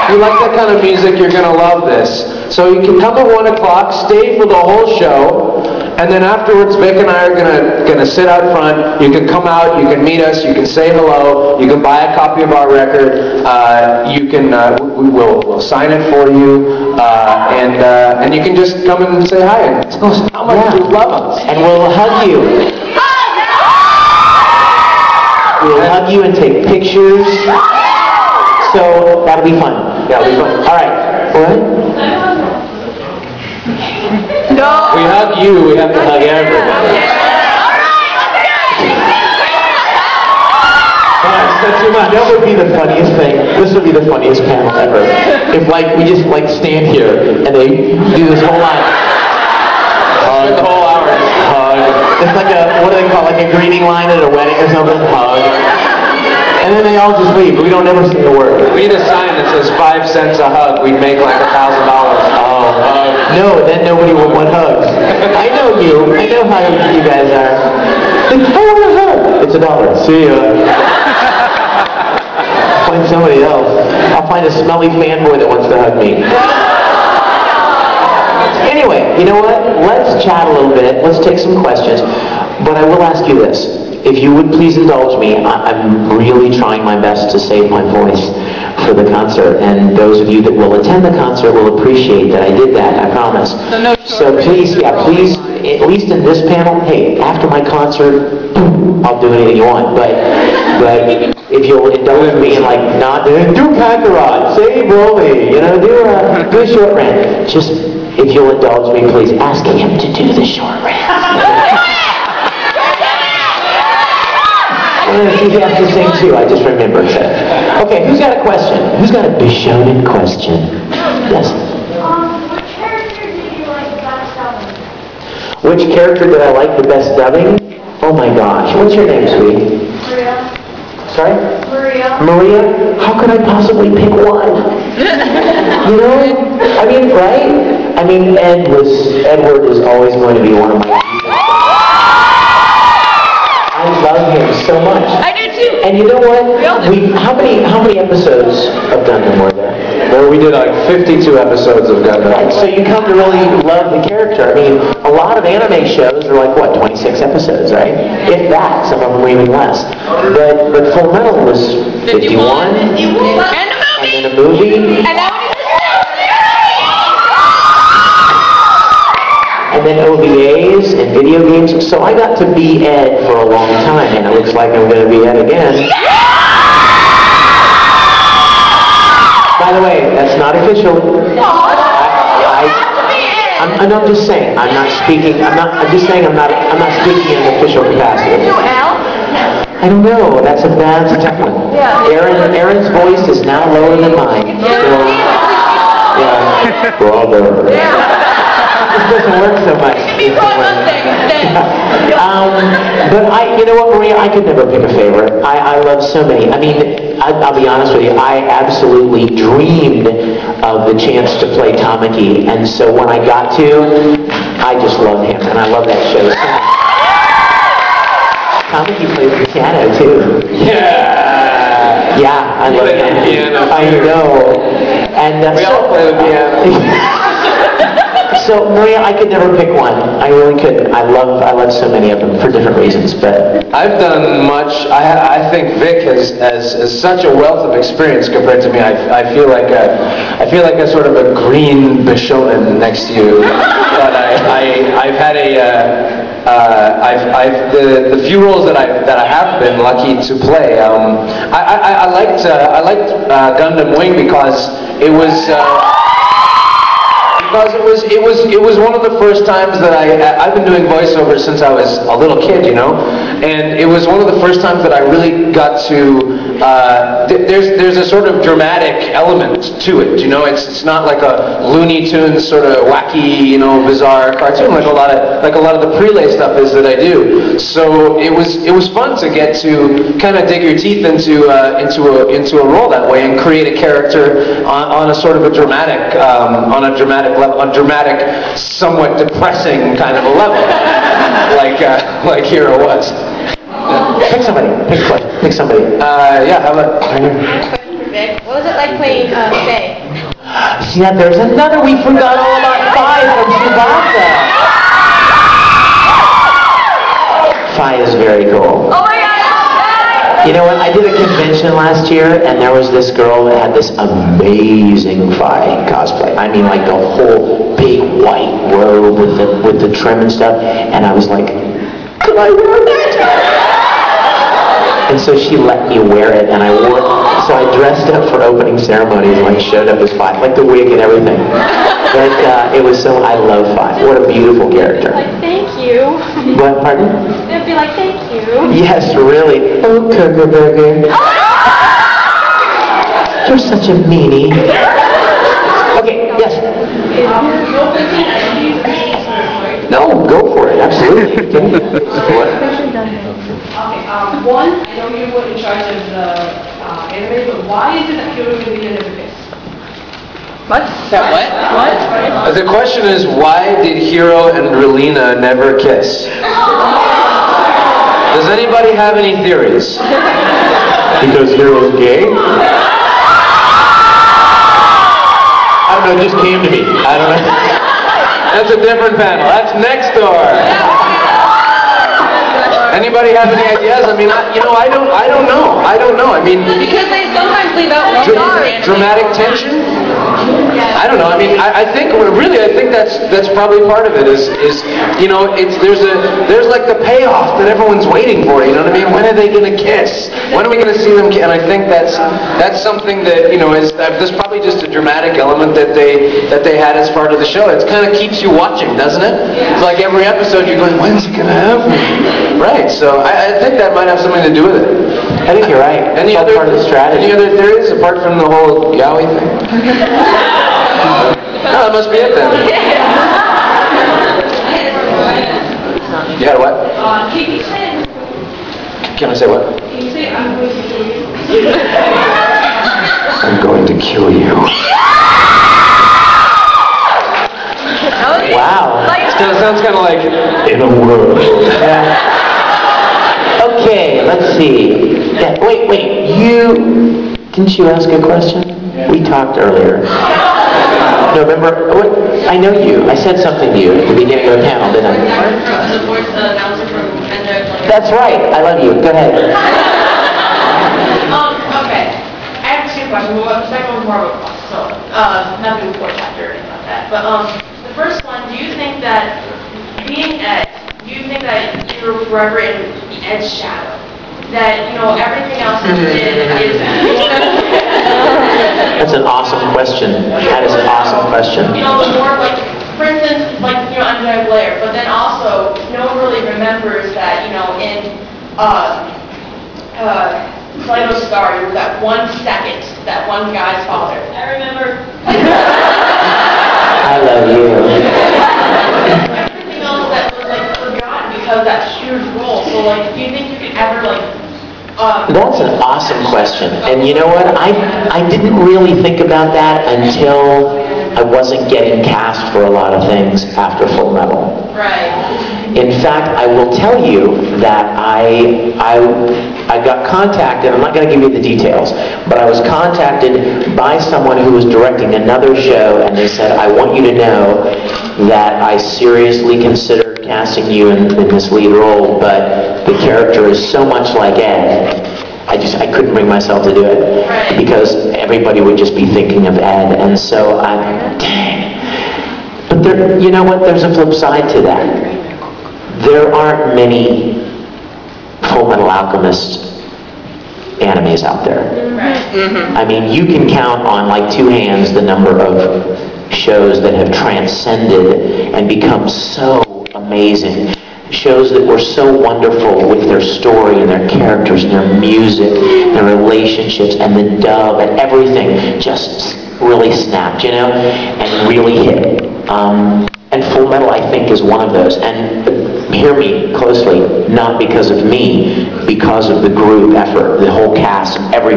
If you like that kind of music, you're going to love this. So you can come at 1 o'clock, stay for the whole show, and then afterwards, Vic and I are gonna sit out front. You can come out, you can meet us, you can say hello, you can buy a copy of our record. You can we'll sign it for you, and you can just come and say hi and tell us how much you love us. And we'll hug you. We'll hug you and take pictures. So that'll be fun. That'll be fun. All right. What? No. We hug you, we have to hug everybody. That's too much. That would be the funniest thing. This would be the funniest panel ever. If we just stand here and they do this whole line. Hug. The whole hour. Hug. It's like what do they call like a greeting line at a wedding or something? Hug. And then they all just leave. We don't ever say a word. We need a sign that says 5 cents a hug. We'd make like $1,000. Oh, no, then nobody would want hugs. I know you. I know how you guys are. Like, I want a hug. It's $1. See ya. I'll find somebody else. I'll find a smelly fanboy that wants to hug me. Anyway, you know what? Let's chat a little bit. Let's take some questions. But I will ask you this. If you would please indulge me, I'm really trying my best to save my voice for the concert, and those of you that will attend the concert will appreciate that I did that, I promise. So please, please, at least in this panel, hey, after my concert, I'll do anything you want, but if you'll indulge me in like not do Kakarot, say Broly, do a short rant. Just, if you'll indulge me, please ask him to do the short rant. He has to sing too, I just remembered that. Okay, who's got a question? Who's got a Bishonen question? Yes? What character did you like the best dubbing? Which character did I like the best dubbing? Oh my gosh, what's your name, sweetie? Maria. Sorry? Maria. Maria? How could I possibly pick one? I mean, right? I mean, Edward is always going to be one of my I love him so much. I do too. And you know what? We all do. How many episodes of Gundam were there? Well, we did like 52 episodes of Gundam. Right, so you come to really love the character. I mean, a lot of anime shows are like, what, 26 episodes, right? If that, some of them were even less. But Full Metal was 51. And And then a movie. And then OVAs and video games. So I got to be Ed for a long time, and it looks like I'm going to be Ed again. By the way, that's not official. I'm just saying. I'm not speaking. I'm just saying. I'm not speaking in an official capacity. I don't know. That's a tough one. Yeah. Aaron's voice is now lower than mine. Still, yeah. Brother. Yeah. This doesn't work so much. But you know what, Maria? I could never pick a favorite. I love so many. I mean, I'll be honest with you. I absolutely dreamed of the chance to play Tamaki, and so when I got to, I just love him, and I love that show. Tamaki plays the piano too. Yeah. Yeah, I love him. Piano. I know. And we all play the piano. So Maria, I could never pick one. I really couldn't. I love so many of them for different reasons. But I've done much. I think Vic has such a wealth of experience compared to me. I feel like a sort of a green Bishonen next to you. But I've had the few roles that I have been lucky to play. I liked Gundam Wing because it was. Because it was one of the first times that I've been doing voiceover since I was a little kid, and it was one of the first times that I really got to. There's a sort of dramatic element to it, It's not like a Looney Tunes sort of wacky, bizarre cartoon like a lot of the prelay stuff is that I do. So it was fun to get to kind of dig your teeth into a role that way and create a character on a sort of a dramatic somewhat depressing kind of a level, like Hero was. Pick somebody. Pick somebody. Yeah, how about? Question for Vic. it like playing Faye? Yeah, there's another. We forgot all about Phi from Tsubasa. Phi is very cool. Oh my God! You know what? I did a convention last year, and there was this girl that had this amazing Phi cosplay. I mean, like the whole big white robe with the trim and stuff. And I was like, could I wear that? And so she let me wear it, and I wore it. So I dressed up for opening ceremonies, and like showed up as Phi, like the wig and everything. But it was so. I love Phi. What a beautiful character. Like, thank you. What? Pardon? They'd be like, thank you. Yes, really. Oh, Coco Burger. You're such a meanie. Okay, yes. No, go for it. Absolutely. What? One, I know you were in charge of the anime, but why is it that Hiro and Lena never kiss? What? That what? What? The question is, why did Hiro and Relina never kiss? Does anybody have any theories? Because Hiro's gay? I don't know, it just came to me. I don't know. That's a different panel. That's next door. Anybody have any ideas? I mean, I don't know. I don't know. I mean, Because they sometimes leave out dramatic tension. I don't know. I mean, I think that's probably part of it. Is there's like the payoff that everyone's waiting for. You know what I mean? When are they going to kiss? When are we going to see them kiss? And I think that's something that is there's probably just a dramatic element that they had as part of the show. It kind of keeps you watching, doesn't it? It's like every episode you're going, when's it going to happen? Right. So I think that might have something to do with it. I think you're right. Any It's all other part of the strategy. Any other theories apart from the whole yaoi thing? No, that must be it then. You got what? Can you say? Can I say what? Can you say I'm going to kill you? I'm going to kill you. Wow. It sounds kind of like in a world. Yeah. Okay, let's see. Yeah, wait. Didn't you ask a question? We talked earlier. No, remember? What? I know you. I said something to you at the beginning of the panel, didn't I? That's right. I love you. Go ahead. Okay. I have two questions. Well, the second one's more of a question, so nothing before chapter or anything like that. But the first one, do you think that being Ed, you're forever in Ed's shadow? That everything else he did is. That's an awesome question. That is an awesome question. The more like, for instance, Andrea Blair, but then also no one really remembers that in Plato's Star, there was that 1 second, that one guy's father. I remember. I love you. Everything else that was forgotten because of that huge role. So do you think you could ever That's an awesome question. And you know what? I didn't really think about that until I wasn't getting cast for a lot of things after Full Metal. Right. In fact, I will tell you that I got contacted, I'm not going to give you the details, but I was contacted by someone who was directing another show, and they said, I want you to know that I seriously considered casting you in this lead role, but the character is so much like Ed, I couldn't bring myself to do it, because everybody would just be thinking of Ed, and so dang. But you know what, there's a flip side to that. There aren't many Full Metal Alchemist animes out there. I mean, you can count on like 2 hands the number of shows that have transcended and become so amazing. Shows that were so wonderful with their story and their characters and their music and their relationships and the dub and everything just really snapped, and really hit. And Full Metal, I think, is one of those. And hear me closely, not because of me, because of the group effort, the whole cast, every